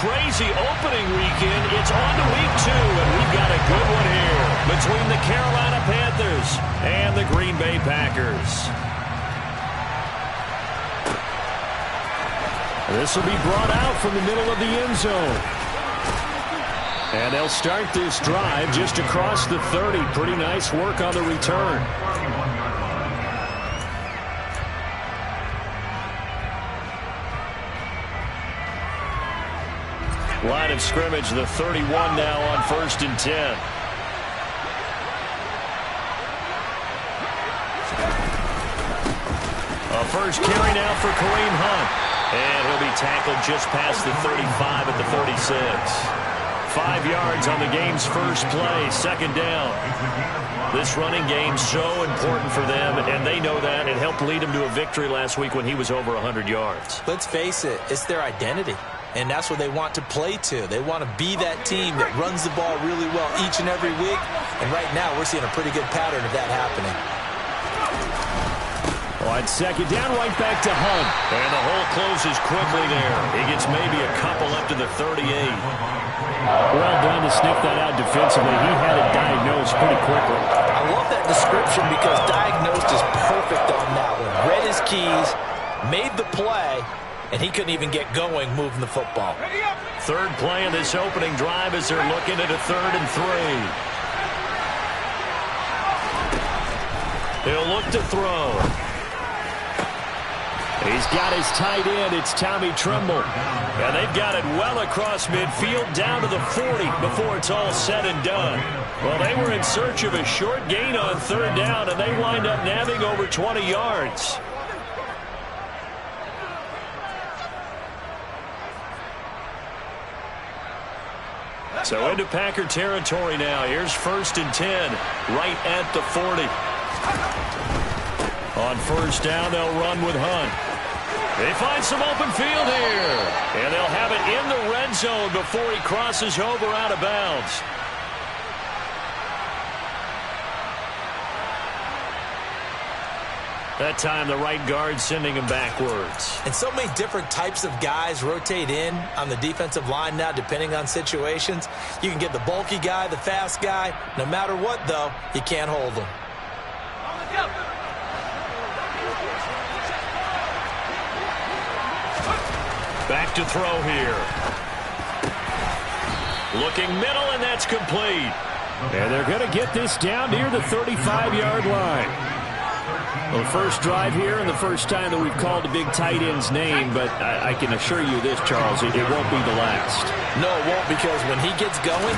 crazy opening weekend, it's on to week 2, and we've got a good one here between the Carolina Panthers and the Green Bay Packers. This will be brought out from the middle of the end zone. And they'll start this drive just across the 30. Pretty nice work on the return. Line of scrimmage, the 31 now on 1st and 10. A first carry now for Kareem Hunt. And he'll be tackled just past the 35 at the 36. 5 yards on the game's first play, 2nd down. This running game so important for them, and they know that. It helped lead them to a victory last week when he was over 100 yards. Let's face it, it's their identity. And that's what they want to play to. They want to be that team that runs the ball really well each and every week. And right now, we're seeing a pretty good pattern of that happening. On 2nd down, right back to Hunt. And the hole closes quickly there. He gets maybe a couple up to the 38. Well done to sniff that out defensively. He had it diagnosed pretty quickly. I love that description because diagnosed is perfect on that one. Read his keys, made the play, and he couldn't even get going moving the football. 3rd play in this opening drive as they're looking at a 3rd and 3. He'll look to throw. He's got his tight end. It's Tommy Tremble. And they've got it well across midfield down to the 40 before it's all said and done. Well, they were in search of a short gain on 3rd down, and they wind up nabbing over 20 yards. So into Packer territory now. Here's 1st and 10, right at the 40. On 1st down, they'll run with Hunt. They find some open field here. And they'll have it in the red zone before he crosses over out of bounds. That time, the right guard sending him backwards. And so many different types of guys rotate in on the defensive line now, depending on situations. You can get the bulky guy, the fast guy. No matter what, though, you can't hold them. Back to throw here. Looking middle, and that's complete. And they're going to get this down near the 35-yard line. Well, the first drive here and the first time that we've called a big tight end's name, but I can assure you this, Charles, it won't be the last. No, it won't, because when he gets going,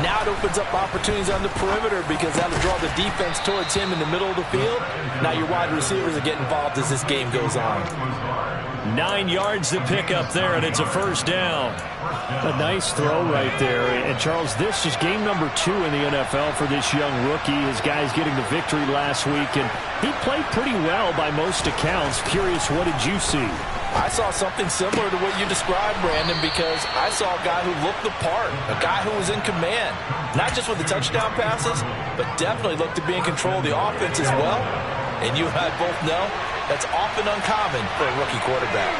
now it opens up opportunities on the perimeter because that'll draw the defense towards him in the middle of the field. Now your wide receivers will get involved as this game goes on. 9 yards to pick up there, and it's a 1st down. A nice throw right there. And, Charles, this is game number 2 in the NFL for this young rookie. His guys getting the victory last week, and he played pretty well by most accounts. Curious, what did you see? I saw something similar to what you described, Brandon, because I saw a guy who looked the part, a guy who was in command, not just with the touchdown passes, but definitely looked to be in control of the offense as well. And you and I both know that's often uncommon for a rookie quarterback.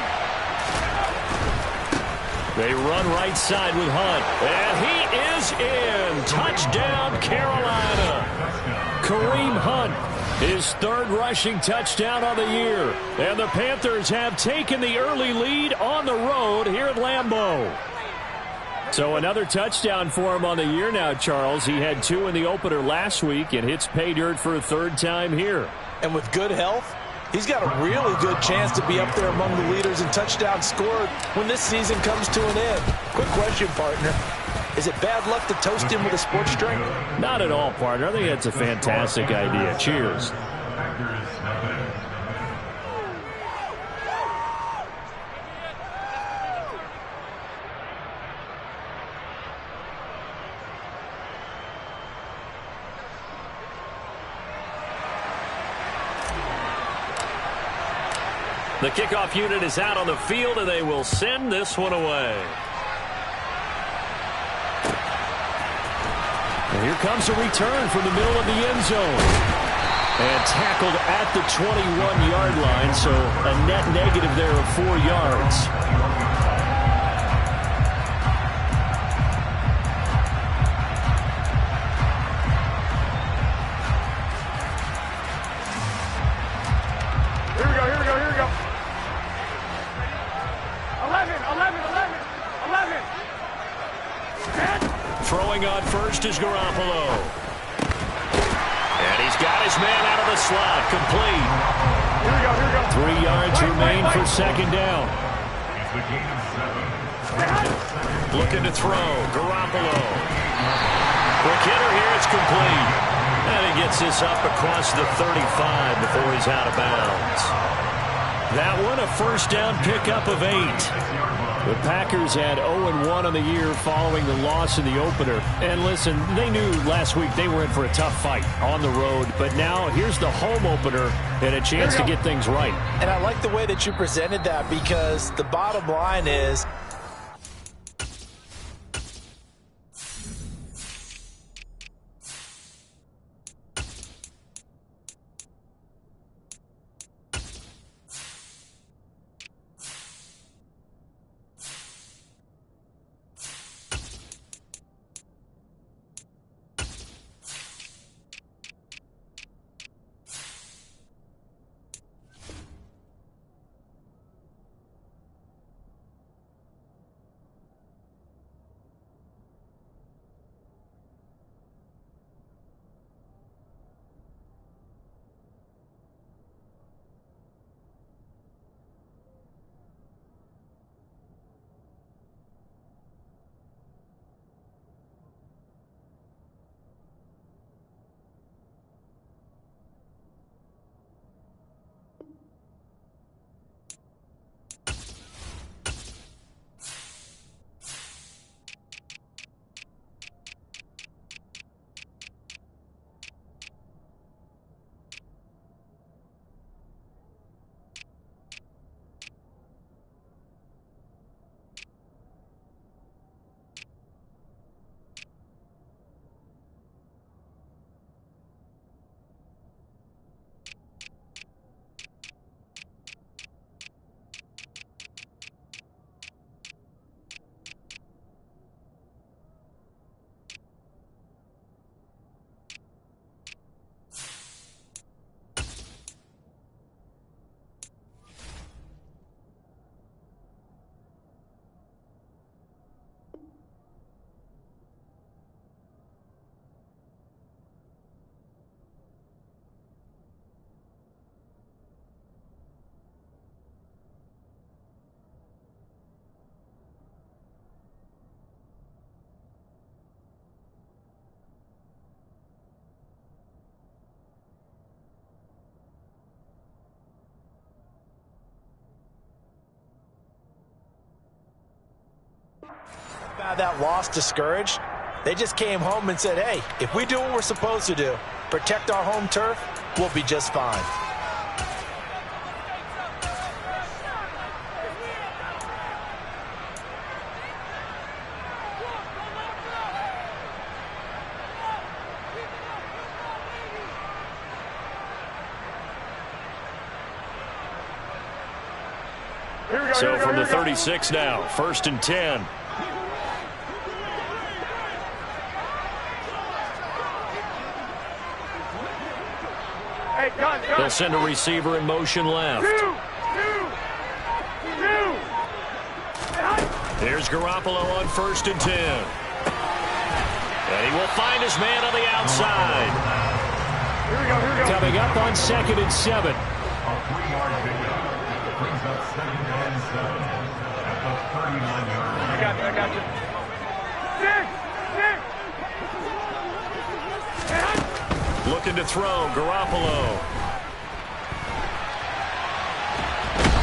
They run right side with Hunt, and he is in. Touchdown, Carolina. Kareem Hunt, his 3rd rushing touchdown on the year. And the Panthers have taken the early lead on the road here at Lambeau. So another touchdown for him on the year now, Charles. He had 2 in the opener last week and hits pay dirt for a 3rd time here. And with good health, he's got a really good chance to be up there among the leaders in touchdowns scored when this season comes to an end. Quick question, partner. Is it bad luck to toast him with a sports drink? Not at all, partner. I think that's a fantastic idea. Cheers. The kickoff unit is out on the field, and they will send this one away. And here comes a return from the middle of the end zone. And tackled at the 21-yard line, so a net negative there of 4 yards. Throwing on first is Garoppolo. And he's got his man out of the slot. Complete. Here we go. 3 yards remain for second down. Looking to throw. Garoppolo. Quick hitter here. It's complete. And he gets this up across the 35 before he's out of bounds. That one, a first down pickup of 8. The Packers had 0-1 on the year following the loss in the opener. And listen, they knew last week they were in for a tough fight on the road. But now here's the home opener and a chance to get things right. And I like the way that you presented that, because the bottom line is that loss discouraged. They just came home and said, hey, if we do what we're supposed to do, protect our home turf, we'll be just fine. So from the 36 now, 1st and 10. They'll send a receiver in motion left. Here's Garoppolo on 1st and 10. And he will find his man on the outside. Coming up on 2nd and 7. I got you. Looking to throw, Garoppolo.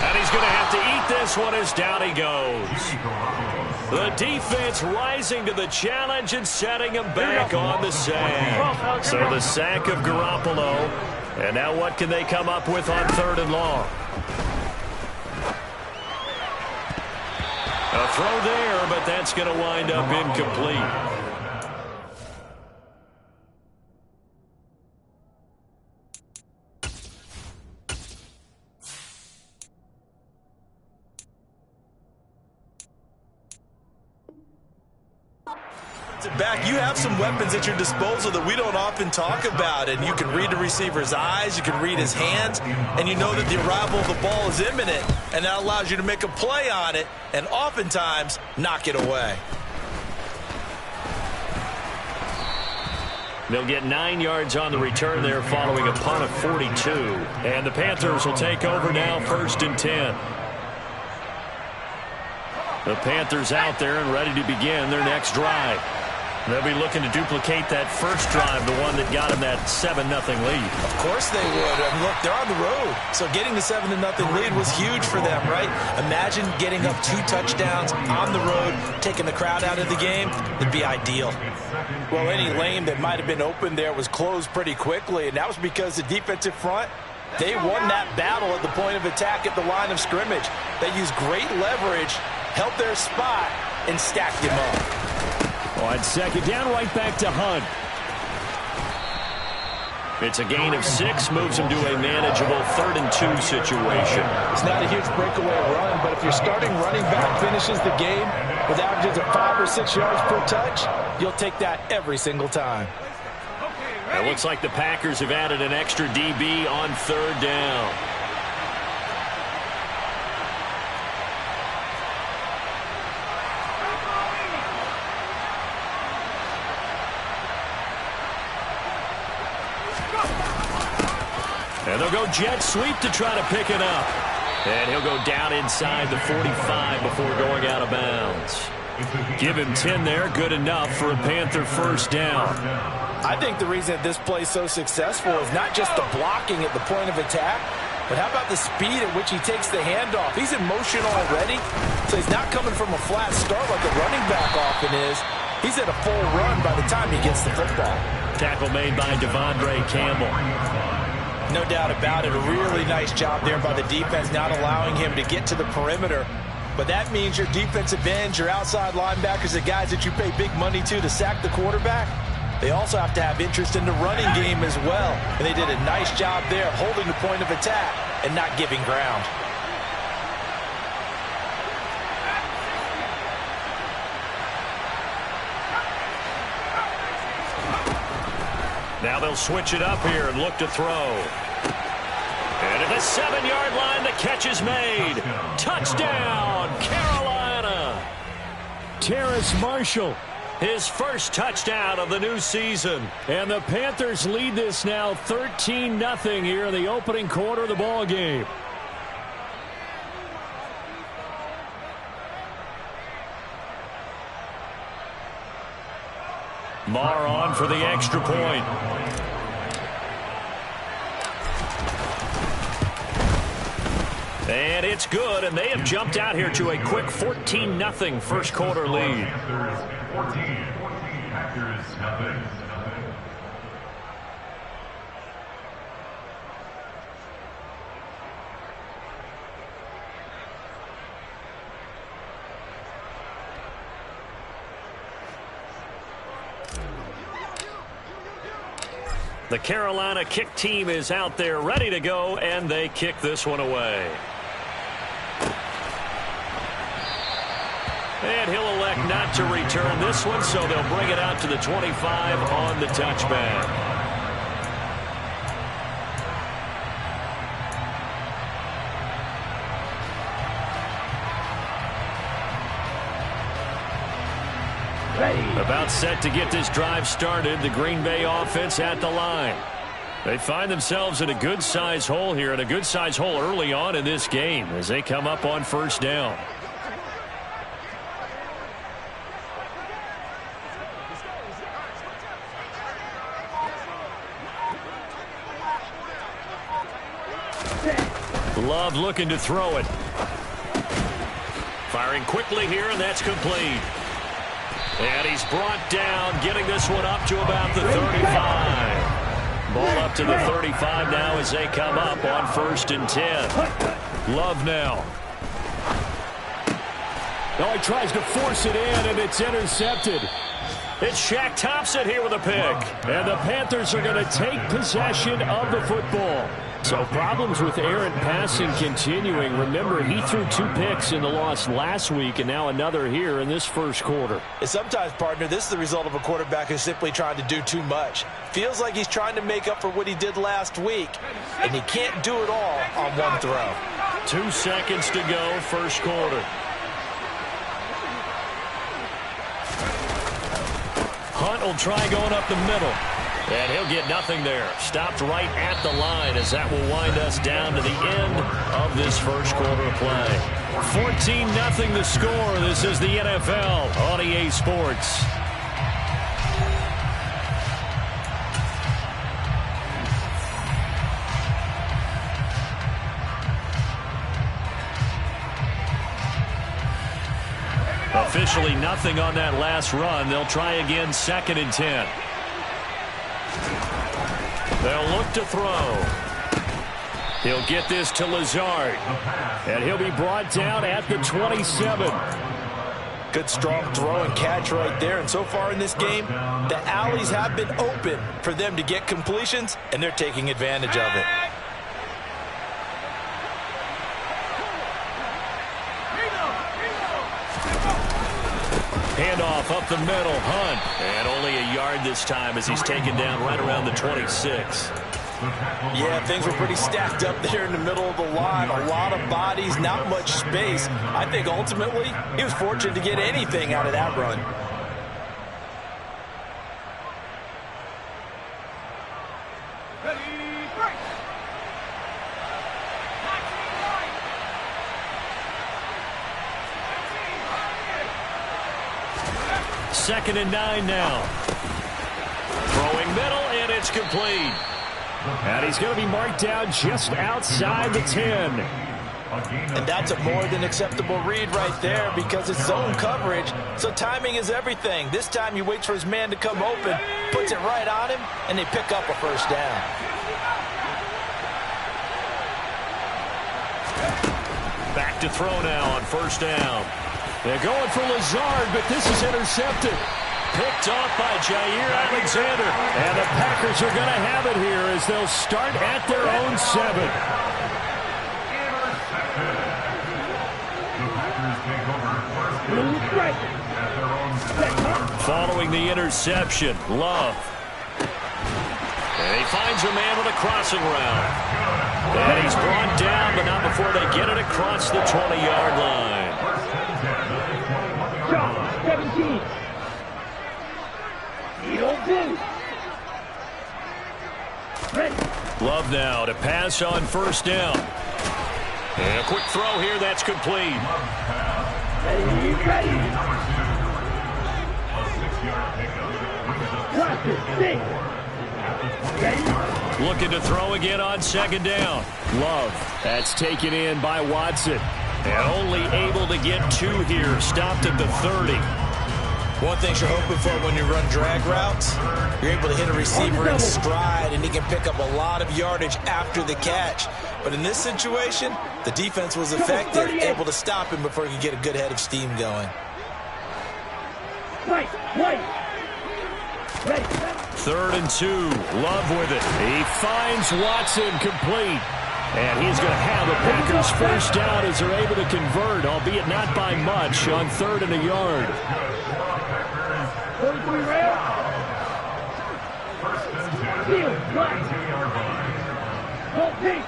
And he's going to have to eat this one as down he goes. The defense rising to the challenge and setting him back on the sack. So the sack of Garoppolo. And now what can they come up with on 3rd and long? A throw there, but that's going to wind up incomplete. Back, you have some weapons at your disposal that we don't often talk about, and you can read the receiver's eyes, you can read his hands, and you know that the arrival of the ball is imminent, and that allows you to make a play on it and oftentimes knock it away. They'll get 9 yards on the return there following a punt of 42. And the Panthers will take over now, 1st and 10. The Panthers out there and ready to begin their next drive. They'll be looking to duplicate that first drive, the one that got them that 7-0 lead. Of course they would. I mean, look, they're on the road. So getting the 7-0 lead was huge for them, right? Imagine getting up 2 touchdowns on the road, taking the crowd out of the game. It'd be ideal. Well, any lane that might have been open there was closed pretty quickly, and that was because the defensive front, they won that battle at the point of attack at the line of scrimmage. They used great leverage, held their spot, and stacked him up. On 2nd down, right back to Hunt. It's a gain of 6, moves him to a manageable 3rd and 2 situation. It's not a huge breakaway run, but if your starting running back finishes the game with averages of 5 or 6 yards per touch, you'll take that every single time. It looks like the Packers have added an extra DB on 3rd down. And they'll go jet sweep to try to pick it up. And he'll go down inside the 45 before going out of bounds. Give him 10 there, good enough for a Panther 1st down. I think the reason that this play is so successful is not just the blocking at the point of attack, but how about the speed at which he takes the handoff? He's in motion already, so he's not coming from a flat start like a running back often is. He's at a full run by the time he gets the football. Tackle made by Devondre Campbell. No doubt about it. A really nice job there by the defense, not allowing him to get to the perimeter. But that means your defensive ends, your outside linebackers, the guys that you pay big money to sack the quarterback, they also have to have interest in the running game as well. And they did a nice job there holding the point of attack and not giving ground. Now they'll switch it up here and look to throw. And at the 7-yard line, the catch is made. Touchdown, Carolina. Terrace Marshall. His first touchdown of the new season. And the Panthers lead this now 13-0 here in the opening quarter of the ball game. Marr on for the extra point. And it's good, and they have jumped out here to a quick 14-0 first quarter lead. The Carolina kick team is out there ready to go, and they kick this one away. And he'll elect not to return this one, so they'll bring it out to the 25 on the touchback. About set to get this drive started. The Green Bay offense at the line. They find themselves in a good-sized hole here, and a good-sized hole early on in this game as they come up on 1st down. Love looking to throw it. Firing quickly here, and that's complete. And he's brought down, getting this one up to about the 35. Ball up to the 35 now as they come up on 1st and 10. Love now. Oh, he tries to force it in, and it's intercepted. It's Shaq Thompson here with a pick. And the Panthers are going to take possession of the football. So problems with errant passing continuing. Remember, he threw 2 picks in the loss last week, and now another here in this first quarter. And sometimes, partner, this is the result of a quarterback who's simply trying to do too much. Feels like he's trying to make up for what he did last week, and he can't do it all on one throw. 2 seconds to go, first quarter. Hunt will try going up the middle. And he'll get nothing there. Stopped right at the line as that will wind us down to the end of this first quarter play. 14-0 the score. This is the NFL on EA Sports. Officially nothing on that last run. They'll try again, 2nd and 10. They'll look to throw. He'll get this to Lazard. And he'll be brought down at the 27. Good strong throw and catch right there. And so far in this game, the alleys have been open for them to get completions, and they're taking advantage of it. Handoff up the middle, Hunt. And only a yard this time as he's taken down right around the 26. Yeah, things were pretty stacked up there in the middle of the line. A lot of bodies, not much space. I think ultimately he was fortunate to get anything out of that run. Second and 9 now. Throwing middle, and it's complete. And he's going to be marked down just outside the 10. And that's a more than acceptable read right there because it's zone coverage, so timing is everything. This time he waits for his man to come open, puts it right on him, and they pick up a first down. Back to throw now on first down. They're going for Lazard, but this is intercepted. Picked off by Jair Alexander. And the Packers are going to have it here as they'll start at their own 7. Following the interception, Love. And he finds a man with a crossing route. And he's brought down, but not before they get it across the 20-yard line. 17. Love now to pass on first down. And a quick throw here, that's complete. Looking to throw again on second down. Love. That's taken in by Watson. And only able to get 2 here. Stopped at the 30. One thing you're hoping for when you run drag routes, you're able to hit a receiver in stride, and he can pick up a lot of yardage after the catch. But in this situation, the defense was effective, able to stop him before he could get a good head of steam going. Third and 2. Love with it. He finds Watson complete. And he's going to have the Packers first down as they're able to convert, albeit not by much, on 3rd and a yard.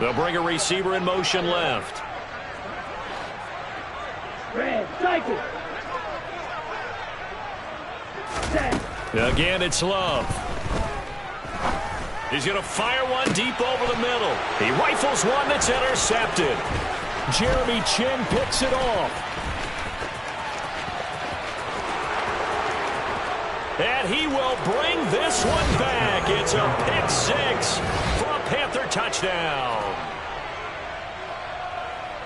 They'll bring a receiver in motion left. Again, it's Love. He's going to fire one deep over the middle. He rifles one that's intercepted. Jeremy Chin picks it off. And he will bring this one back. It's a pick 6 for a Panther touchdown.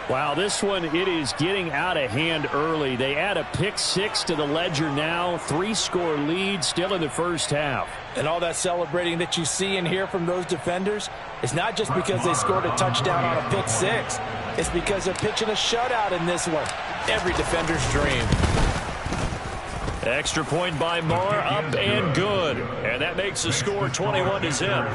Wow, this one, it is getting out of hand early. They add a pick 6 to the ledger now. 3-score lead still in the first half. And all that celebrating that you see and hear from those defenders is not just because they scored a touchdown on a pick 6. It's because they're pitching a shutout in this one. Every defender's dream. Extra point by Marr, up and good. And that makes the score 21-0.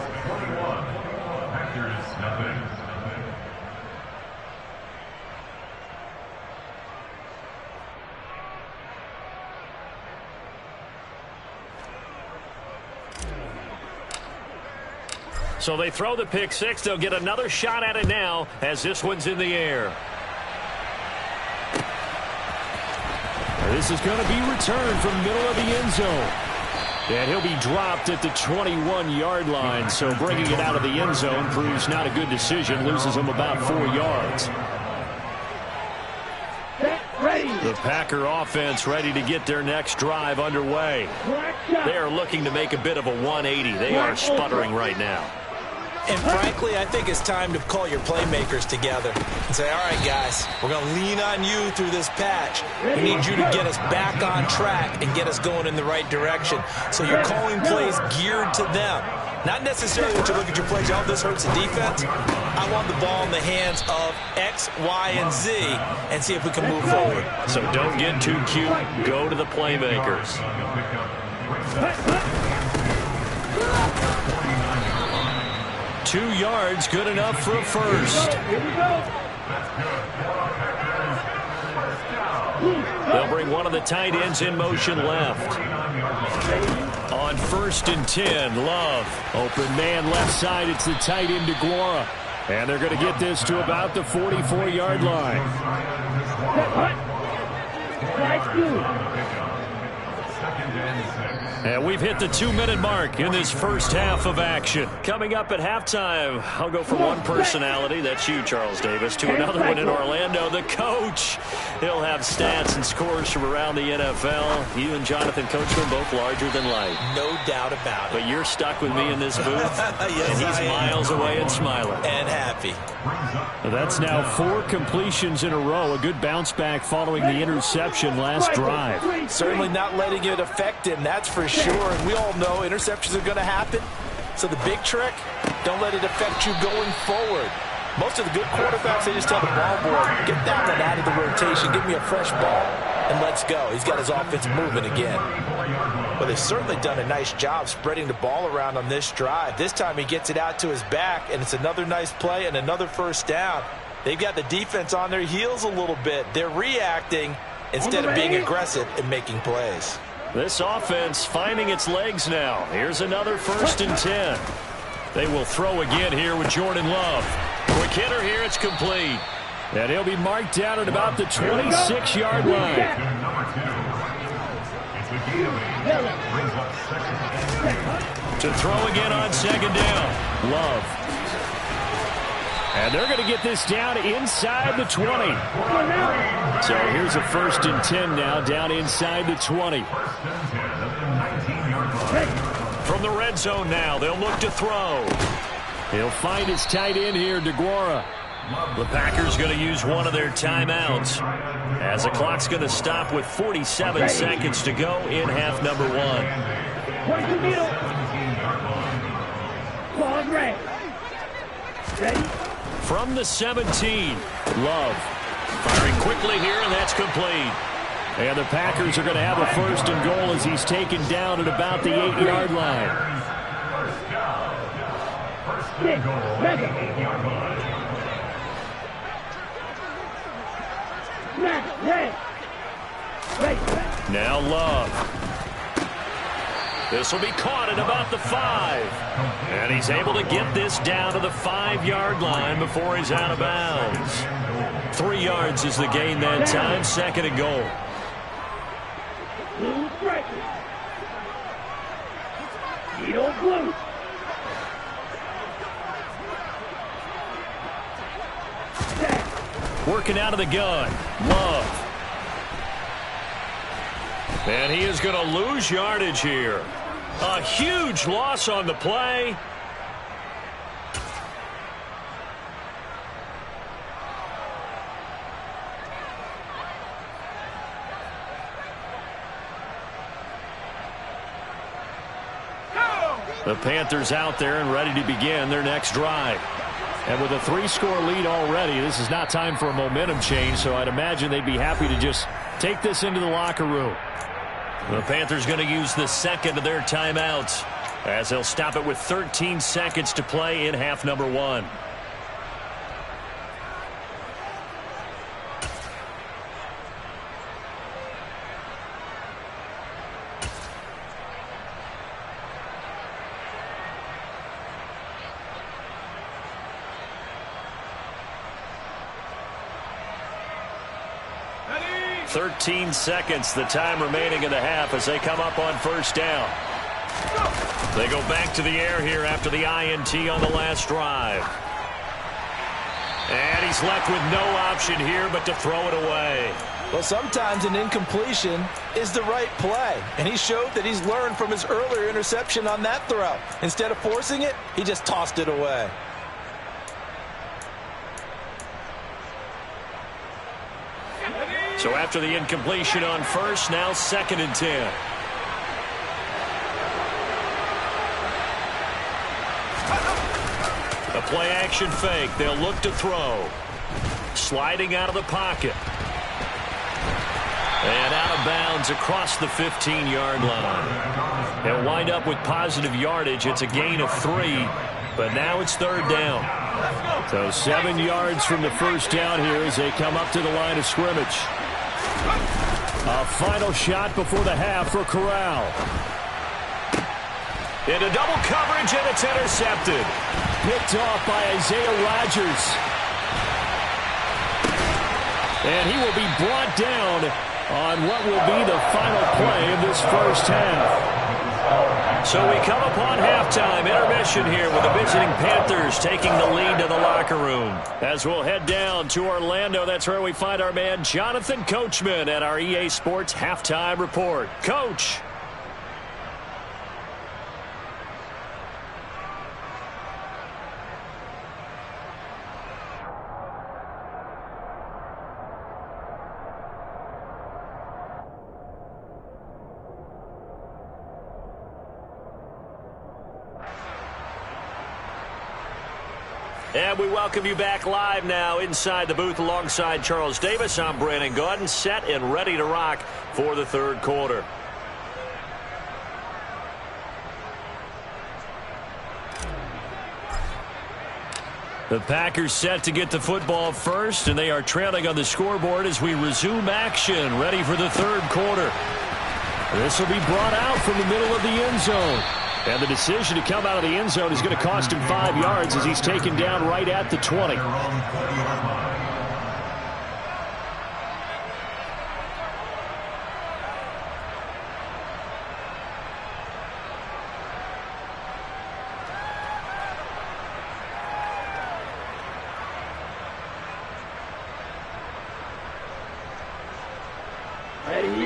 So they throw the pick 6. They'll get another shot at it now as this one's in the air. This is going to be returned from middle of the end zone. And he'll be dropped at the 21-yard line. So bringing it out of the end zone proves not a good decision. Loses him about 4 yards. The Packer offense ready to get their next drive underway. They are looking to make a bit of a 180. They are sputtering right now. And frankly, I think it's time to call your playmakers together and say, all right, guys, we're going to lean on you through this patch. We need you to get us back on track and get us going in the right direction. So you're calling plays geared to them. Not necessarily that you look at your plays, oh, this hurts the defense. I want the ball in the hands of X, Y, and Z and see if we can move forward. So don't get too cute. Go to the playmakers. 2 yards, good enough for a first. They'll bring one of the tight ends in motion left. On 1st and 10, Love. Open man left side, it's the tight end DeGuara. And they're going to get this to about the 44-yard line. And we've hit the 2-minute mark in this first half of action. Coming up at halftime, I'll go from one personality, that's you, Charles Davis, to another one in Orlando, the coach. He'll have stats and scores from around the NFL. You and Jonathan Coachman both larger than life. No doubt about it. But you're stuck with me in this booth, yes, and he's miles away and smiling. And happy. That's now 4 completions in a row. A good bounce back following the interception last drive. Certainly not letting it affect him, that's for sure. And we all know interceptions are going to happen. So the big trick, don't let it affect you going forward. Most of the good quarterbacks, they just tell the ball boy, get that one out of the rotation, give me a fresh ball, and let's go. He's got his offense moving again. But they've certainly done a nice job spreading the ball around on this drive. This time he gets it out to his back, and it's another nice play and another first down. They've got the defense on their heels a little bit. They're reacting instead of being aggressive and making plays. This offense finding its legs now. Here's another 1st and 10. They will throw again here with Jordan Love. Quick hitter here, it's complete. And he'll be marked down at about the 26-yard line. To throw again on 2nd down. Love. And they're going to get this down inside the 20. So here's a 1st and 10 now, down inside the 20. From the red zone now, they'll look to throw. He'll find his tight end here, DeGuara. The Packers going to use one of their timeouts as the clock's going to stop with 47 seconds to go in half number 1. Ready? From the 17, Love. Firing quickly here, and that's complete. And the Packers are going to have a 1st and goal as he's taken down at about the 8-yard line. Now Love. This will be caught at about the 5. And he's able to get this down to the 5-yard line before he's out of bounds. 3 yards is the gain that time, 2nd and goal. Working out of the gun, Love. And he is going to lose yardage here. A huge loss on the play. The Panthers out there and ready to begin their next drive. And with a 3-score lead already, this is not time for a momentum change, so I'd imagine they'd be happy to just take this into the locker room. The Panthers going to use the 2nd of their timeouts as they'll stop it with 13 seconds to play in half number 1. 13 seconds, the time remaining in the half as they come up on first down. They go back to the air here after the INT on the last drive. And he's left with no option here but to throw it away. Well, sometimes an incompletion is the right play, and he showed that he's learned from his earlier interception on that throw. Instead of forcing it, he just tossed it away. So after the incompletion on first, now 2nd and 10. A play action fake. They'll look to throw. Sliding out of the pocket. And out of bounds across the 15-yard line. They'll wind up with positive yardage. It's a gain of 3, but now it's 3rd down. So 7 yards from the first down here as they come up to the line of scrimmage. A final shot before the half for Corral. Into double coverage, and it's intercepted. Picked off by Isaiah Rodgers. And he will be brought down on what will be the final play of this first half. So we come upon halftime, intermission here with the visiting Panthers taking the lead to the locker room. As we'll head down to Orlando, that's where we find our man Jonathan Coachman at our EA Sports Halftime Report. Coach. And we welcome you back live now inside the booth alongside Charles Davis. I'm Brandon Gaudin, set and ready to rock for the 3rd quarter. The Packers set to get the football first, and they are trailing on the scoreboard as we resume action, ready for the 3rd quarter. This will be brought out from the middle of the end zone. And the decision to come out of the end zone is going to cost him 5 yards as he's taken down right at the 20.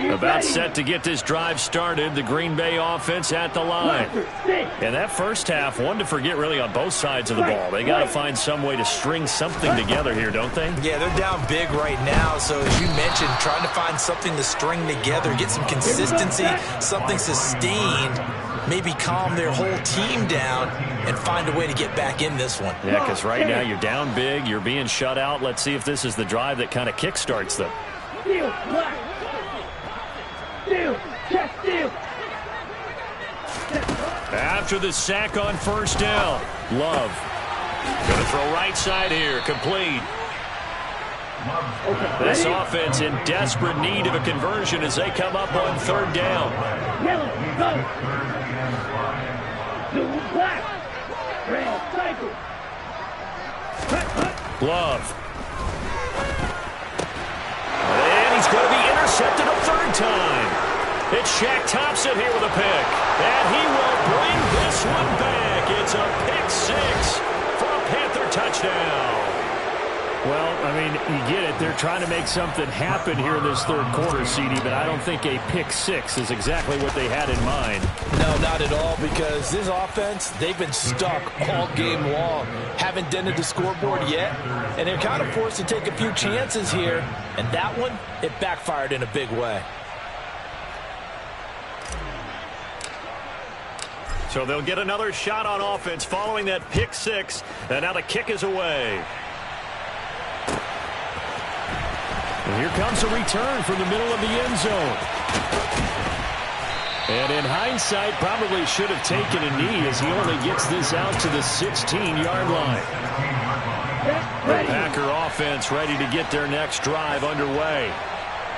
About set to get this drive started, the Green Bay offense at the line. And that first half, one to forget really on both sides of the ball. They got to find some way to string something together here, don't they? Yeah, they're down big right now, so as you mentioned, trying to find something to string together, get some consistency, something sustained, maybe calm their whole team down and find a way to get back in this one. Yeah, because right now you're down big, you're being shut out. Let's see if this is the drive that kind of kickstarts them. After the sack on first down, Love going to throw right side here, complete. This offense in desperate need of a conversion as they come up on 3rd down. Love. And he's going to be intercepted a 3rd time. It's Shaq Thompson here with a pick. And he will bring this one back. It's a pick 6 for a Panther touchdown. Well, I mean, you get it. They're trying to make something happen here in this 3rd quarter, CD, but I don't think a pick 6 is exactly what they had in mind. No, not at all, because this offense, they've been stuck all game long. Haven't dented the scoreboard yet, and they're kind of forced to take a few chances here, and that one, it backfired in a big way. So they'll get another shot on offense following that pick 6, and now the kick is away. And here comes a return from the middle of the end zone. And in hindsight, probably should have taken a knee as he only gets this out to the 16-yard line. The Packer offense ready to get their next drive underway.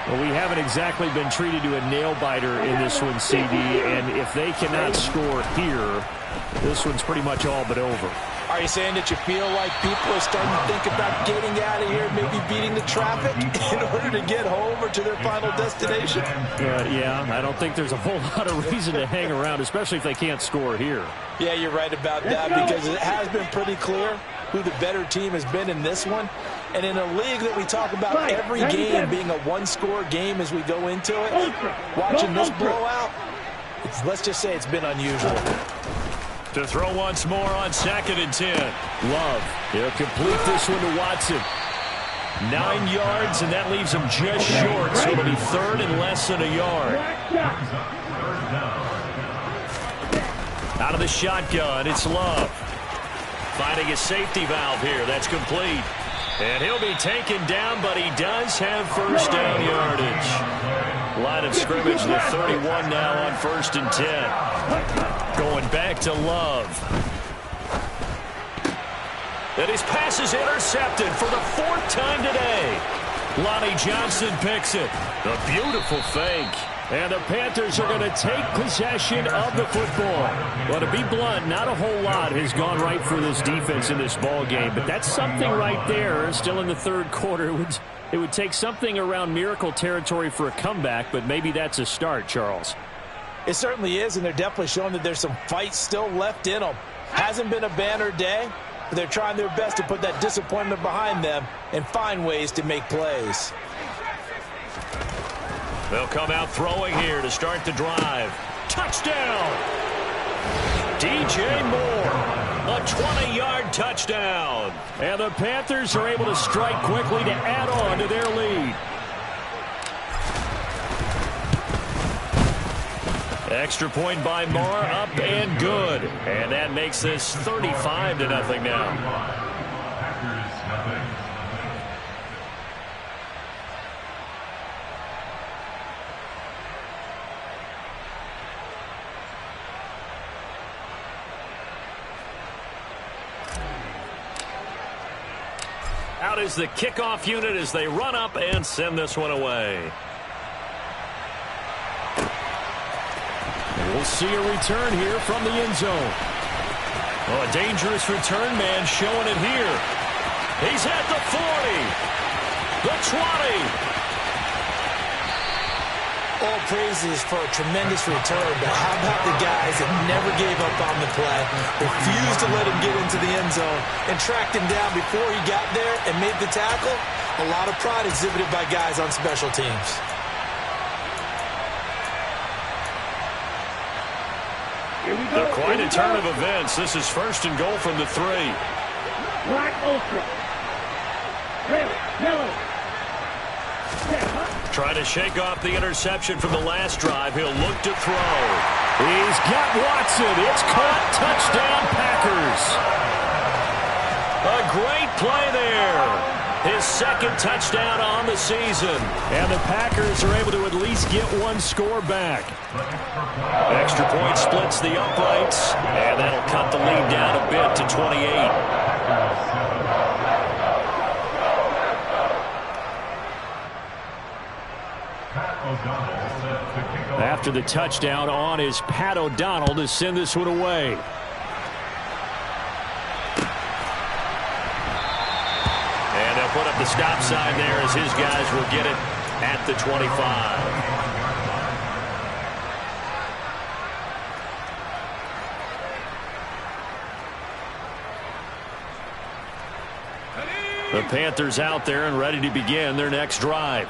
Well, we haven't exactly been treated to a nail-biter in this one, CD, and if they cannot score here, this one's pretty much all but over. Are you saying that you feel like people are starting to think about getting out of here, maybe beating the traffic in order to get home or to their final destination? Yeah, I don't think there's a whole lot of reason to hang around, especially if they can't score here. Yeah, you're right about that because it has been pretty clear who the better team has been in this one. And in a league that we talk about every game being a one-score game as we go into it, watching this blowout, let's just say it's been unusual. To throw once more on 2nd and 10. Love. He'll complete this one to Watson. 9 yards, and that leaves him just short, so it'll be 3rd and less than a yard. Out of the shotgun, it's Love. Finding a safety valve here. That's complete. And he'll be taken down, but he does have first down yardage. Line of scrimmage, the 31 now on 1st and 10. Going back to Love. And his pass is intercepted for the 4th time today. Lonnie Johnson picks it. A beautiful fake. And the Panthers are going to take possession of the football. Well, to be blunt, not a whole lot has gone right for this defense in this ball game, but that's something right there. Still in the 3rd quarter. It would take something around miracle territory for a comeback, but maybe that's a start, Charles. It certainly is, and they're definitely showing that there's some fight still left in them. Hasn't been a banner day, but they're trying their best to put that disappointment behind them and find ways to make plays. They'll come out throwing here to start the drive. Touchdown! DJ Moore, a 20-yard touchdown. And the Panthers are able to strike quickly to add on to their lead. Extra point by Moore, up and good. And that makes this 35-0 now. Out is the kickoff unit as they run up and send this one away. We'll see a return here from the end zone. Oh, a dangerous return man showing it here. He's at the 40, the 20. All praises for a tremendous return, but how about the guys that never gave up on the play, refused to let him get into the end zone, and tracked him down before he got there and made the tackle? A lot of pride exhibited by guys on special teams. Quite a turn of events. This is 1st and goal from the 3. Black ultra. Yellow. Trying to shake off the interception from the last drive. He'll look to throw. He's got Watson. It's caught. Touchdown, Packers. A great play there. His 2nd touchdown on the season. And the Packers are able to at least get one score back. Extra point splits the uprights. And that'll cut the lead down a bit to 28. After the touchdown, on is Pat O'Donnell to send this one away. And they'll put up the stop sign there as his guys will get it at the 25. The Panthers out there and ready to begin their next drive.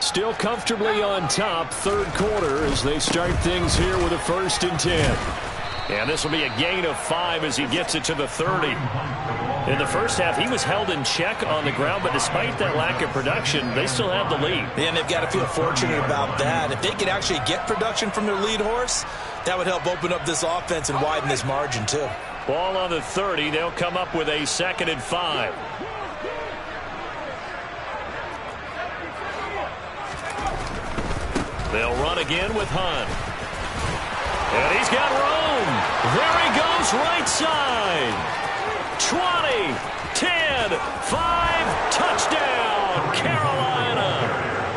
Still comfortably on top, 3rd quarter as they start things here with a 1st and 10. And this will be a gain of 5 as he gets it to the 30. In the first half, he was held in check on the ground, but despite that lack of production, they still have the lead. And they've got to feel fortunate about that. If they could actually get production from their lead horse, that would help open up this offense and widen this margin too. Ball on the 30. They'll come up with a 2nd and 5. They'll run again with Hunt. And he's got room. There he goes right side. 20, 10, 5, touchdown, Carolina.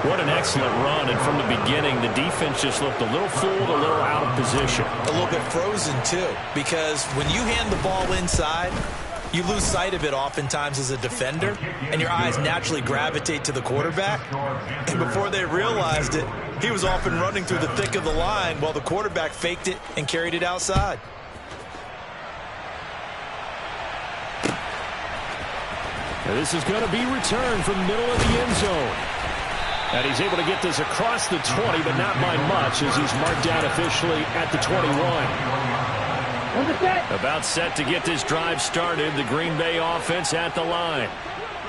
What an excellent run. And from the beginning, the defense just looked a little fooled, a little out of position. A little bit frozen, too, because when you hand the ball inside, You lose sight of it oftentimes as a defender, and your eyes naturally gravitate to the quarterback. And before they realized it, he was off and running through the thick of the line while the quarterback faked it and carried it outside. And this is going to be returned from the middle of the end zone. And he's able to get this across the 20, but not by much as he's marked down officially at the 21. About set to get this drive started. The Green Bay offense at the line.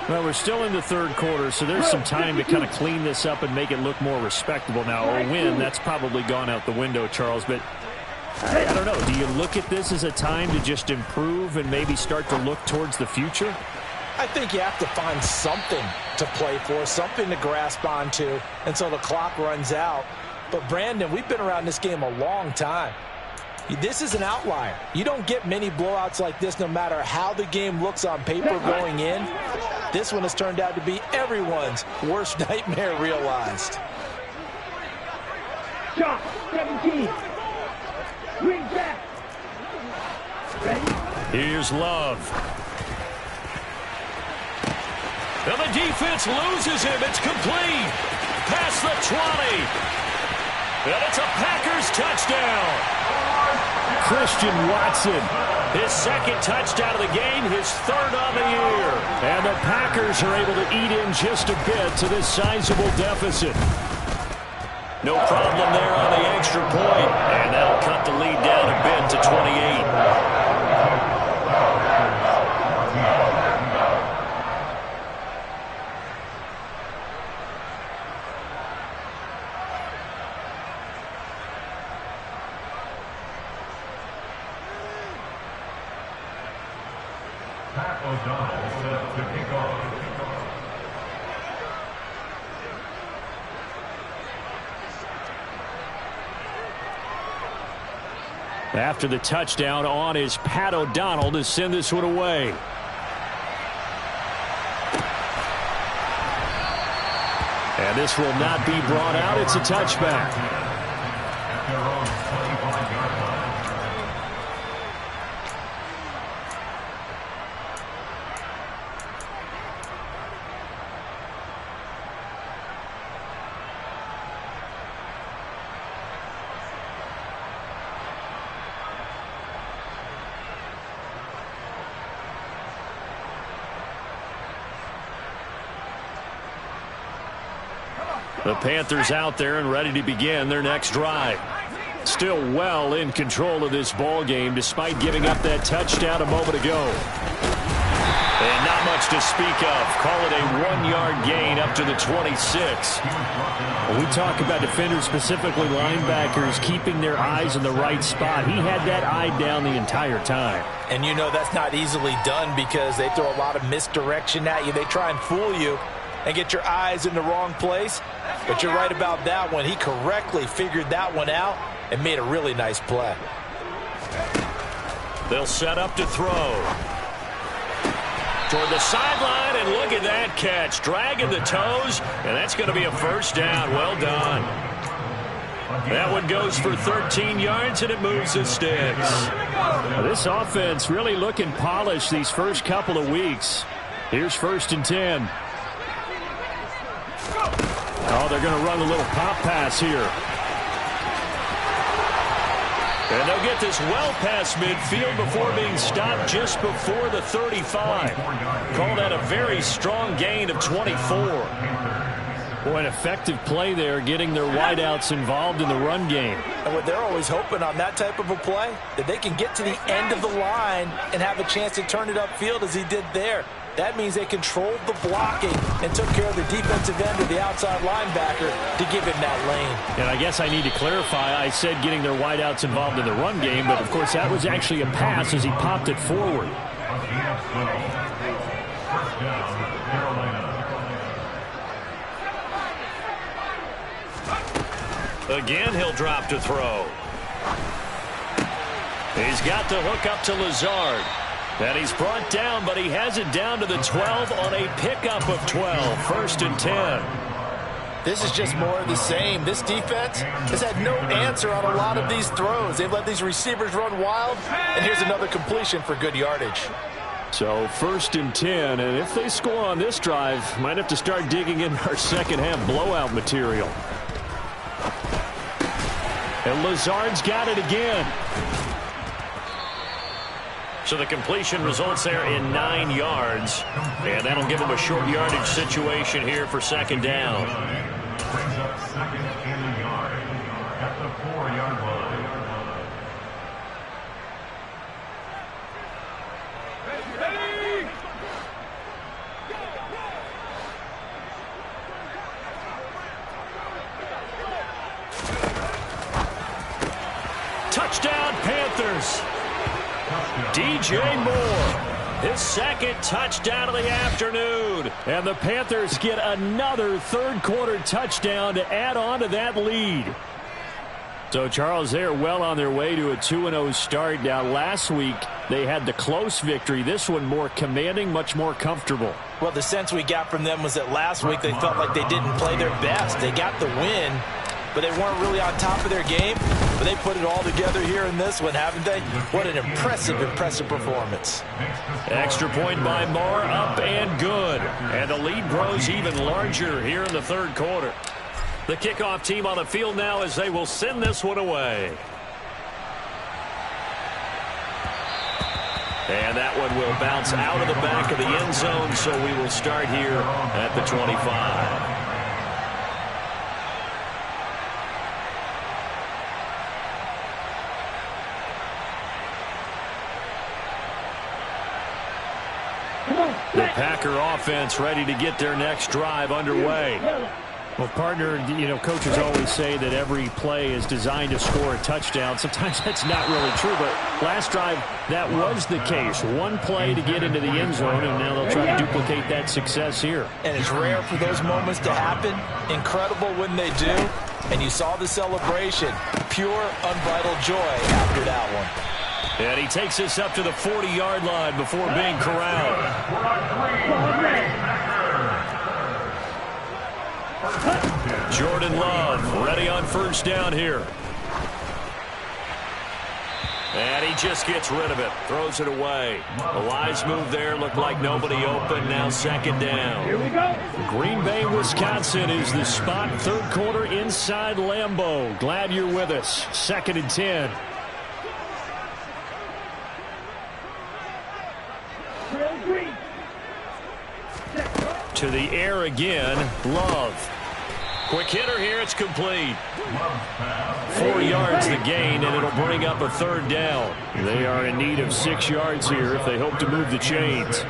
Well, we're still in the third quarter, so there's some time to kind of clean this up and make it look more respectable. Now, a win, that's probably gone out the window, Charles, but I don't know. Do you look at this as a time to just improve and maybe start to look towards the future? I think you have to find something to play for, something to grasp onto until the clock runs out. But, Brandon, we've been around this game a long time. This is an outlier. You don't get many blowouts like this no matter how the game looks on paper going in. This one has turned out to be everyone's worst nightmare realized. Shot 17. Green back. Ready? Here's Love. And the defense loses him. It's complete. Past the 20. And it's a Packers touchdown. Christian Watson. His second touchdown of the game, his third on the year. And the Packers are able to eat in just a bit to this sizable deficit. No problem there on the extra point. And that'll cut the lead down a bit to 28. After the touchdown, on is Pat O'Donnell to send this one away. And this will not be brought out. It's a touchback. The Panthers out there and ready to begin their next drive. Still well in control of this ball game despite giving up that touchdown a moment ago. And not much to speak of. Call it a 1-yard gain up to the 26. When we talk about defenders, specifically linebackers, keeping their eyes in the right spot, he had that eye down the entire time. And you know that's not easily done because they throw a lot of misdirection at you. They try and fool you and get your eyes in the wrong place. But you're right about that one. He correctly figured that one out and made a really nice play. They'll set up to throw. Toward the sideline, and look at that catch. Dragging the toes, and that's going to be a first down. Well done. That one goes for 13 yards, and it moves the sticks. This offense really looking polished these first couple of weeks. Here's 1st and 10. Oh, they're going to run a little pop pass here. And they'll get this well past midfield before being stopped just before the 35. Call that a very strong gain of 24. Boy, an effective play there, getting their wideouts involved in the run game. And what they're always hoping on that type of a play, that they can get to the end of the line and have a chance to turn it upfield as he did there. That means they controlled the blocking and took care of the defensive end of the outside linebacker to give him that lane. And I guess I need to clarify, I said getting their wideouts involved in the run game, but of course that was actually a pass as he popped it forward. Again, he'll drop to throw. He's got the hook up to Lazard. And he's brought down, but he has it down to the 12 on a pickup of 12. 1st and 10. This is just more of the same. This defense has had no answer on a lot of these throws. They've let these receivers run wild, and here's another completion for good yardage. So 1st and 10, and if they score on this drive, might have to start digging in our second half blowout material. And Lazard's got it again. So the completion results there in 9 yards, and that'll give him a short yardage situation here for 2nd down. Brings up 2nd and a yard at the 4-yard line. Touchdown, Panthers. DJ Moore, his 2nd touchdown of the afternoon. And the Panthers get another 3rd-quarter touchdown to add on to that lead. So, Charles, they're well on their way to a 2-0 start. Now, last week, they had the close victory. This one more commanding, much more comfortable. Well, the sense we got from them was that last week they felt like they didn't play their best. They got the win, but they weren't really on top of their game. But they put it all together here in this one, haven't they? What an impressive performance. Extra point by Moore, up and good. And the lead grows even larger here in the 3rd quarter. The kickoff team on the field now as they will send this one away. And that one will bounce out of the back of the end zone, so we will start here at the 25. The Packer offense ready to get their next drive underway. Well, partner, coaches always say that every play is designed to score a touchdown. Sometimes that's not really true, but last drive, that was the case. One play to get into the end zone, and now they'll try to duplicate that success here. And it's rare for those moments to happen. Incredible when they do. And you saw the celebration. Pure, unbridled joy after that one. And he takes us up to the 40-yard line before being corralled. Jordan Love ready on 1st down here. And he just gets rid of it. Throws it away. A wise move there. Looked like nobody open. Now 2nd down. Here we go. Green Bay, Wisconsin is the spot. 3rd quarter inside Lambeau. Glad you're with us. 2nd and 10. To the air again. Love. Quick hitter here. It's complete. 4 yards the gain, and it'll bring up a 3rd down. They are in need of 6 yards here if they hope to move the chains.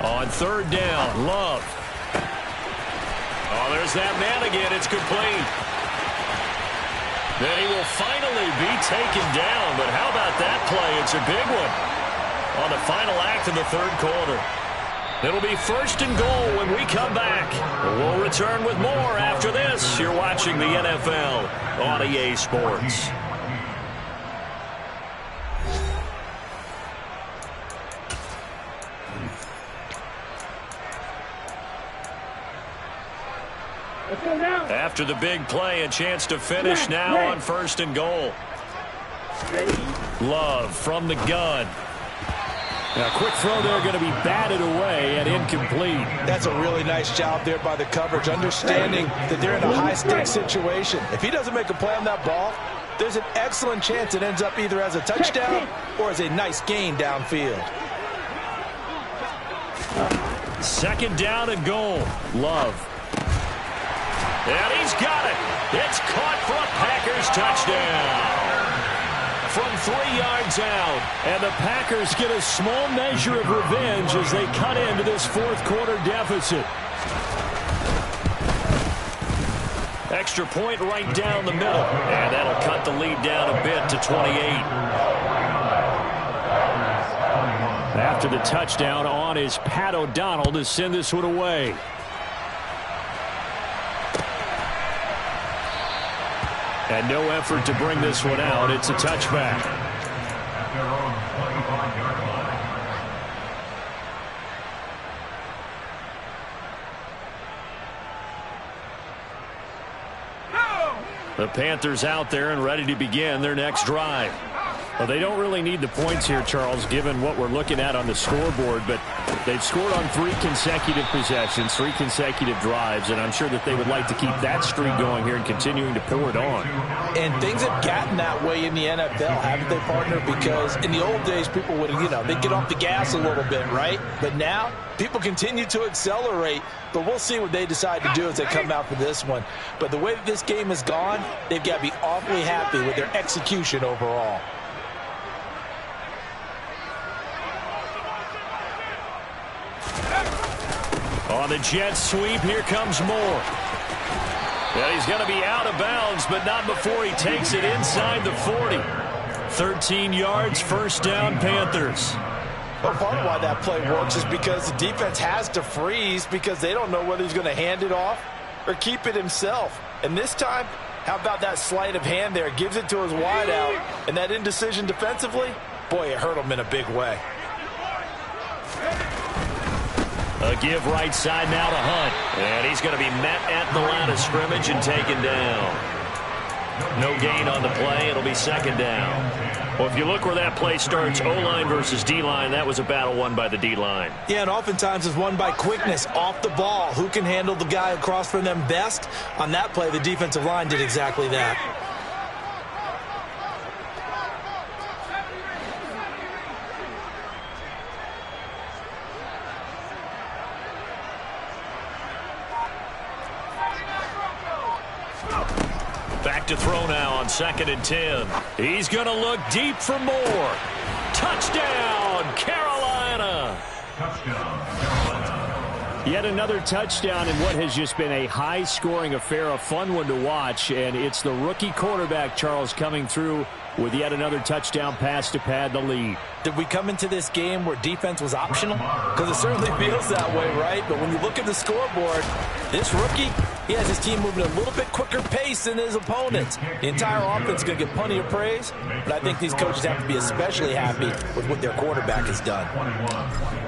On 3rd down, Love. Oh, there's that man again. It's complete. Then he will finally be taken down. But how about that play? It's a big one on the final act of the 3rd quarter. It'll be 1st and goal when we come back. We'll return with more after this. You're watching the NFL on EA Sports. After the big play, a chance to finish now on 1st and goal. Love from the gun. Now, quick throw there, going to be batted away and incomplete. That's a really nice job there by the coverage, understanding that they're in a high-stakes situation. If he doesn't make a play on that ball, there's an excellent chance it ends up either as a touchdown or as a nice gain downfield. 2nd down and goal. Love. And he's got it. It's caught for a Packers touchdown. From 3 yards out. And the Packers get a small measure of revenge as they cut into this 4th quarter deficit. Extra point right down the middle. And that'll cut the lead down a bit to 28. After the touchdown on is Pat O'Donnell to send this one away. And no effort to bring this one out. It's a touchback. The Panthers out there and ready to begin their next drive. Well, they don't really need the points here, Charles, given what we're looking at on the scoreboard, but they've scored on 3 consecutive possessions, 3 consecutive drives, and I'm sure that they would like to keep that streak going here and continuing to pour it on. And things have gotten that way in the NFL, haven't they, partner? Because in the old days, people would, they'd get off the gas a little bit, right? But now, people continue to accelerate, but we'll see what they decide to do as they come out for this one. But the way that this game has gone, they've got to be awfully happy with their execution overall. On the jet sweep, here comes Moore. Yeah, he's going to be out of bounds, but not before he takes it inside the 40. 13 yards, first down, Panthers. Well, part of why that play works is because the defense has to freeze because they don't know whether he's going to hand it off or keep it himself. And this time, how about that sleight of hand there? Gives it to his wideout, and that indecision defensively, boy, it hurt him in a big way. A give right side now to Hunt. And he's going to be met at the line of scrimmage and taken down. No gain on the play. It'll be second down. Well, if you look where that play starts, O-line versus D-line, that was a battle won by the D-line. Yeah, and oftentimes it's won by quickness off the ball. Who can handle the guy across from them best? On that play, the defensive line did exactly that. Back to throw now on 2nd and 10. He's going to look deep for Moore. Touchdown, Carolina. Touchdown, Carolina. Yet another touchdown in what has just been a high-scoring affair, a fun one to watch, and it's the rookie quarterback, Charles, coming through with yet another touchdown pass to pad the lead. Did we come into this game where defense was optional? Because it certainly feels that way, right? But when you look at the scoreboard, this rookie, he has his team moving a little bit quicker pace than his opponents. The entire offense is going to get plenty of praise, but I think these coaches have to be especially happy with what their quarterback has done.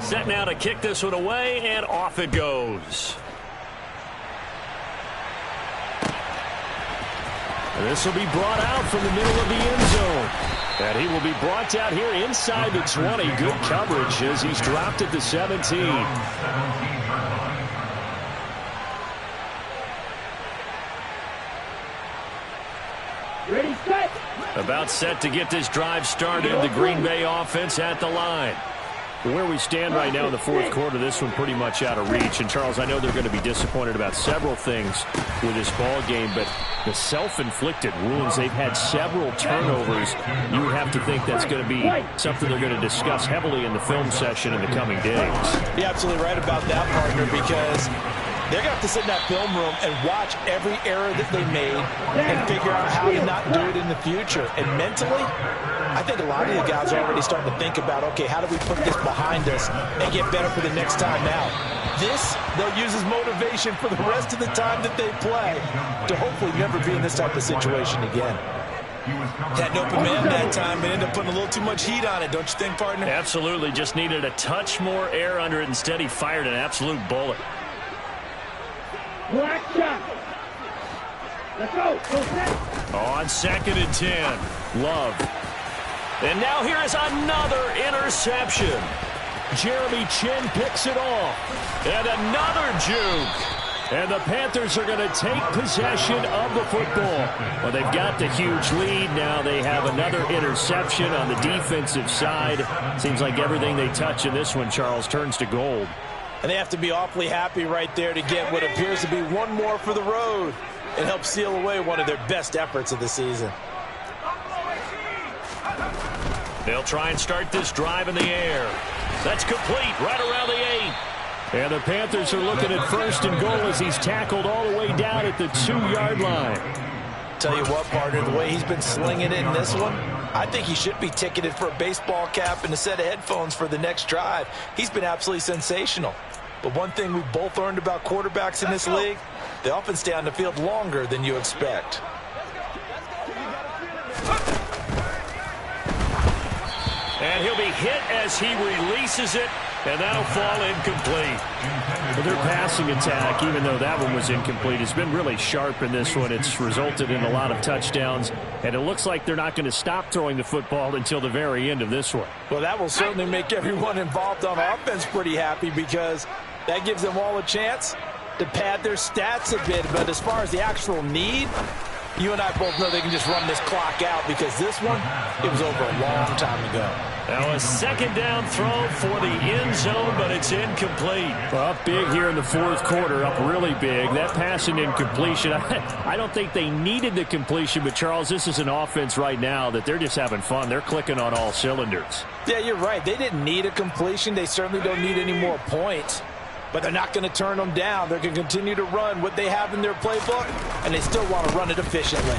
Set now to kick this one away, and off it goes. This will be brought out from the middle of the end zone. And he will be brought out here inside the 20. Good coverage as he's dropped at the 17. Ready, set. About set to get this drive started. The Green Bay offense at the line. Where we stand right now in the fourth quarter, this one pretty much out of reach. And, Charles, I know they're going to be disappointed about several things with this ball game, but the self-inflicted wounds, they've had several turnovers. You would have to think that's going to be something they're going to discuss heavily in the film session in the coming days. You're absolutely right about that, partner, because they're going to have to sit in that film room and watch every error that they made and figure out how to not do it in the future. And mentally, I think a lot of the guys are already starting to think about, okay, how do we put this behind us and get better for the next time out? This, they'll use as motivation for the rest of the time that they play to hopefully never be in this type of situation again. Had an open man that time and ended up putting a little too much heat on it, don't you think, partner? Absolutely. Just needed a touch more air under it. Instead, he fired an absolute bullet. Black shot. Let's go. Go set. On 2nd and 10. Love. And now here is another interception. Jeremy Chin picks it off. And another juke. And the Panthers are going to take possession of the football. Well, they've got the huge lead. Now they have another interception on the defensive side. Seems like everything they touch in this one, Charles, turns to gold. And they have to be awfully happy right there to get what appears to be one more for the road and help seal away one of their best efforts of the season. They'll try and start this drive in the air. That's complete right around the 8. And the Panthers are looking at 1st and goal as he's tackled all the way down at the 2-yard line. Tell you what, partner, the way he's been slinging it in this one, I think he should be ticketed for a baseball cap and a set of headphones for the next drive. He's been absolutely sensational. But one thing we've both learned about quarterbacks in this league, they often stay on the field longer than you expect. And he'll be hit as he releases it, and that'll fall incomplete. Well, their passing attack, even though that one was incomplete, has been really sharp in this one. It's resulted in a lot of touchdowns, and it looks like they're not going to stop throwing the football until the very end of this one. Well, that will certainly make everyone involved on offense pretty happy, because that gives them all a chance to pad their stats a bit. But as far as the actual need, you and I both know they can just run this clock out, because this one, it was over a long time ago. Now a second down throw for the end zone, but it's incomplete. Well, up big here in the fourth quarter, up really big. That pass and incompletion, I don't think they needed the completion, but Charles, this is an offense right now that they're just having fun. They're clicking on all cylinders. Yeah, you're right. They didn't need a completion. They certainly don't need any more points. But they're not going to turn them down. They're going to continue to run what they have in their playbook, and they still want to run it efficiently.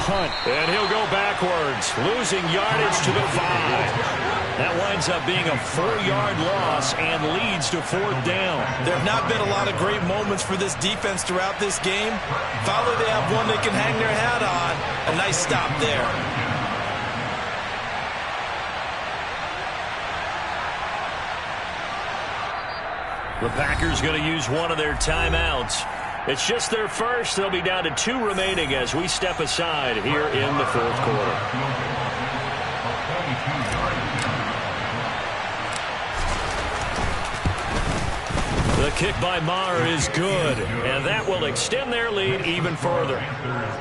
Hunt, and he'll go backwards, losing yardage to the 5. That winds up being a 4-yard loss and leads to fourth down. There have not been a lot of great moments for this defense throughout this game. Finally, they have one they can hang their hat on. A nice stop there. The Packers going to use one of their timeouts. It's just their first. They'll be down to 2 remaining as we step aside here in the fourth quarter. The kick by Maher is good, and that will extend their lead even further.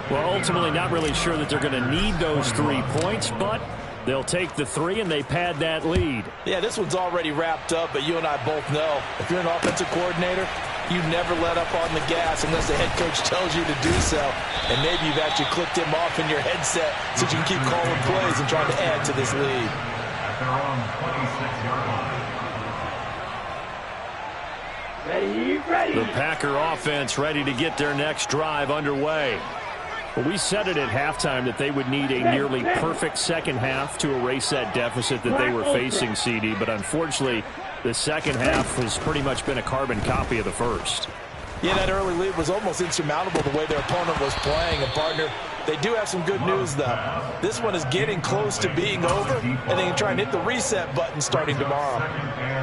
Well, ultimately not really sure that they're going to need those 3 points, but they'll take the 3 and they pad that lead. Yeah, this one's already wrapped up, but you and I both know if you're an offensive coordinator, you never let up on the gas unless the head coach tells you to do so. And maybe you've actually clicked him off in your headset so you can keep calling plays and trying to add to this lead. At their own 26-yard line. Ready. The Packer offense ready to get their next drive underway. Well, we said it at halftime that they would need a nearly perfect second half to erase that deficit that they were facing, CD. But unfortunately, the second half has pretty much been a carbon copy of the first. Yeah, that early lead was almost insurmountable the way their opponent was playing. And, partner, they do have some good news, though. This one is getting close to being over, and they can try and hit the reset button starting tomorrow.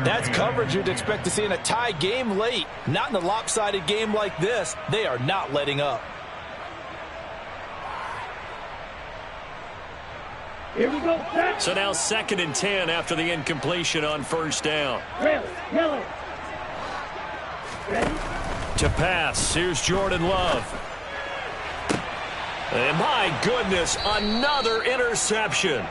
That's coverage you'd expect to see in a tie game late. Not in a lopsided game like this. They are not letting up. Here we go. Set. So now 2nd and 10 after the incompletion on first down. Yellow. Ready. To pass, here's Jordan Love. And my goodness, another interception.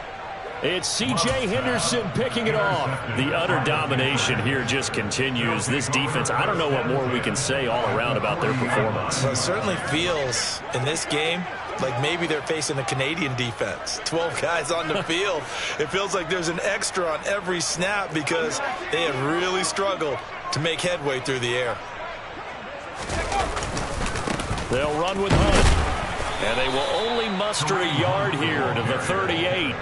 It's C.J. Henderson picking it off. The utter domination here just continues. This defense, I don't know what more we can say all around about their performance. Well, it certainly feels in this game like maybe they're facing a Canadian defense. 12 guys on the field. It feels like there's an extra on every snap because they have really struggled to make headway through the air. They'll run with Hunt. And they will only muster a yard here to the 38.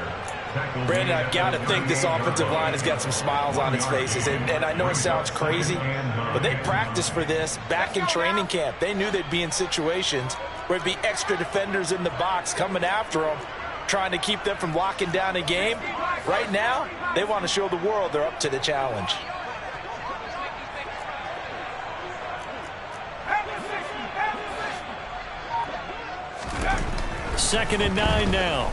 Brandon, I've got to think this offensive line has got some smiles on its faces. And I know it sounds crazy, but they practiced for this back in training camp. They knew they'd be in situations where it'd be extra defenders in the box coming after them, trying to keep them from locking down a game. Right now, they want to show the world they're up to the challenge. Second and 9 now.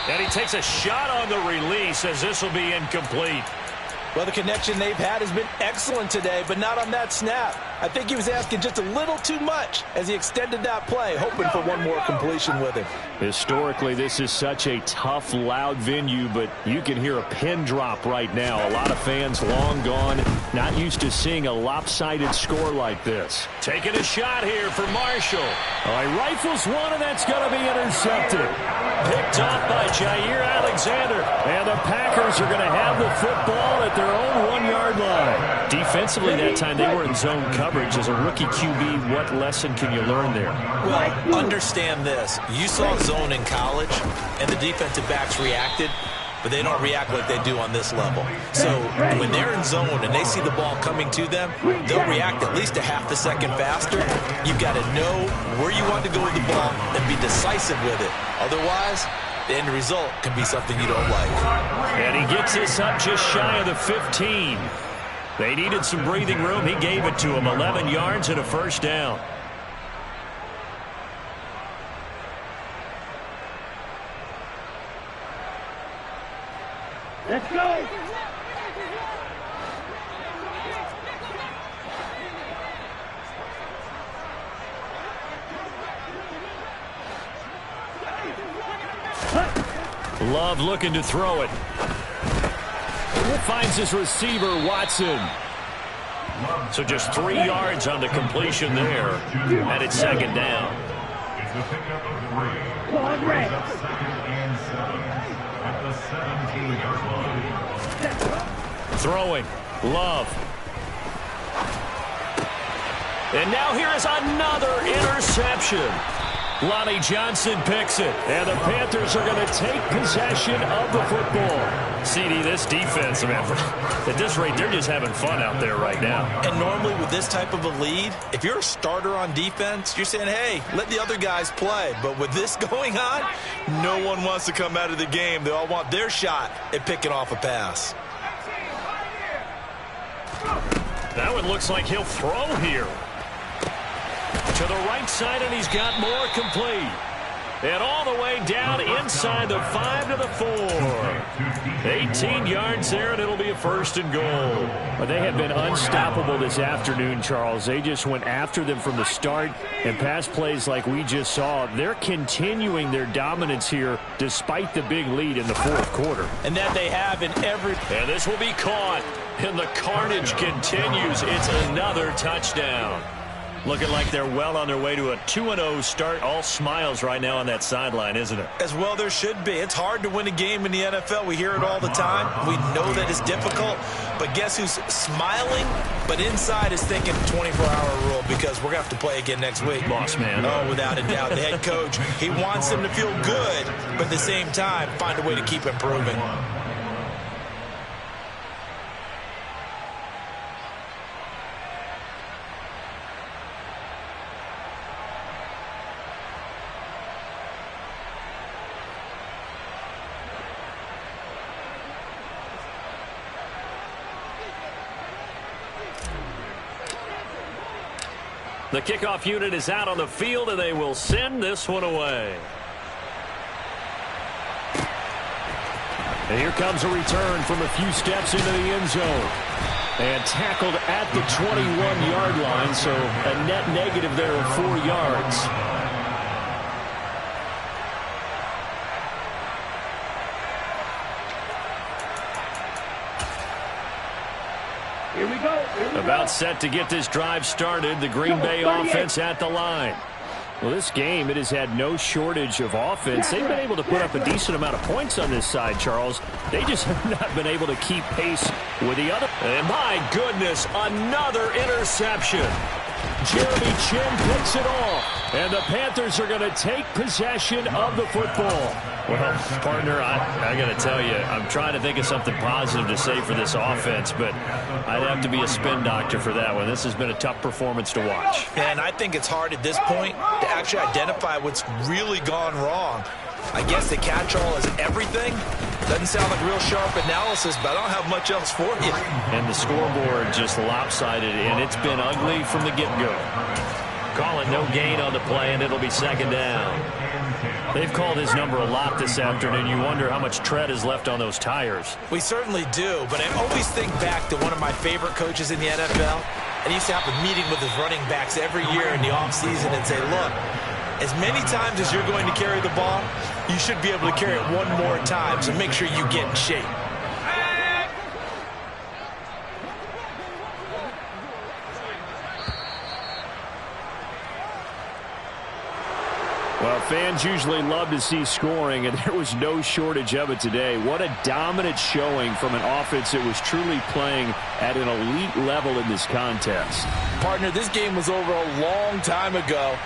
And he takes a shot on the release as this will be incomplete. Well, the connection they've had has been excellent today, but not on that snap. I think he was asking just a little too much as he extended that play, hoping for one more completion with him. Historically, this is such a tough, loud venue, but you can hear a pin drop right now. A lot of fans long gone, not used to seeing a lopsided score like this. Taking a shot here for Marshall. He rifles one, and that's going to be intercepted. Picked off by Jair Alexander. And the Packers are going to have the football at their own 1-yard line. Defensively that time, they were in zone coverage. As a rookie QB, what lesson can you learn there? Well, understand this. You saw zone in college, and the defensive backs reacted, but they don't react like they do on this level. So when they're in zone and they see the ball coming to them, they'll react at least a half a second faster. You've got to know where you want to go with the ball and be decisive with it. Otherwise, the end result can be something you don't like. And he gets this up just shy of the 15. They needed some breathing room. He gave it to them. 11 yards and a first down. Let's go. Love looking to throw it. Finds his receiver, Watson. So just 3 yards on the completion there. And it's second down. It's a pickup of 3. Come on, Ray. Second and 7 at the 17-yard line. Throwing. Love. And now here is another interception. Lonnie Johnson picks it. And the Panthers are going to take possession of the football. CD, this defense, man, at this rate, they're just having fun out there right now. And normally with this type of a lead, if you're a starter on defense, you're saying, hey, let the other guys play. But with this going on, no one wants to come out of the game. They all want their shot at picking off a pass. That one looks like he'll throw here. To the right side, and he's got more complete. And all the way down inside the 5 to the 4. 18 yards there, and it'll be a first and goal. But they have been unstoppable this afternoon, Charles. They just went after them from the start, and pass plays like we just saw, they're continuing their dominance here despite the big lead in the fourth quarter. And that they have in every... And this will be caught, and the carnage continues. It's another touchdown. Looking like they're well on their way to a 2-0 start. All smiles right now on that sideline, isn't it? As well there should be. It's hard to win a game in the NFL. We hear it all the time. We know that it's difficult. But guess who's smiling, but inside is thinking 24-hour rule because we're going to have to play again next week. Boss man. Oh, without a doubt. The head coach, he wants them to feel good, but at the same time, find a way to keep improving. The kickoff unit is out on the field, and they will send this one away. And here comes a return from a few steps into the end zone. And tackled at the 21-yard line, so a net negative there of 4 yards. Here we go. About set to get this drive started. The Green Bay offense at the line. Well, this game, it has had no shortage of offense. They've been able to put up a decent amount of points on this side, Charles. They just have not been able to keep pace with the other. And my goodness, another interception. Jeremy Chin picks it off. And the Panthers are going to take possession of the football. Well, partner, I got to tell you, I'm trying to think of something positive to say for this offense, but I'd have to be a spin doctor for that one. This has been a tough performance to watch. And I think it's hard at this point to actually identify what's really gone wrong. I guess the catch-all is everything. Doesn't sound like real sharp analysis, but I don't have much else for you. And the scoreboard just lopsided, and it's been ugly from the get-go. Calling no gain on the play, and it'll be second down. They've called his number a lot this afternoon. You wonder how much tread is left on those tires. We certainly do, but I always think back to one of my favorite coaches in the NFL, and he used to have a meeting with his running backs every year in the offseason and say, look, as many times as you're going to carry the ball, you should be able to carry it one more time, so make sure you get in shape. Well, fans usually love to see scoring, and there was no shortage of it today. What a dominant showing from an offense that was truly playing at an elite level in this contest. Partner, this game was over a long time ago,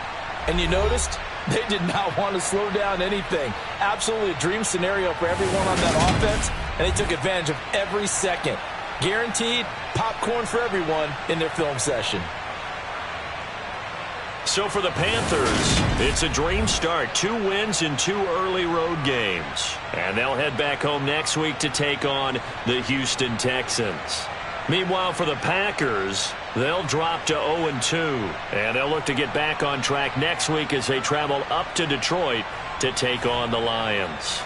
and you noticed they did not want to slow down anything. Absolutely a dream scenario for everyone on that offense, and they took advantage of every second. Guaranteed popcorn for everyone in their film session. So for the Panthers, it's a dream start. 2 wins in 2 early road games. And they'll head back home next week to take on the Houston Texans. Meanwhile, for the Packers, they'll drop to 0-2, and they'll look to get back on track next week as they travel up to Detroit to take on the Lions.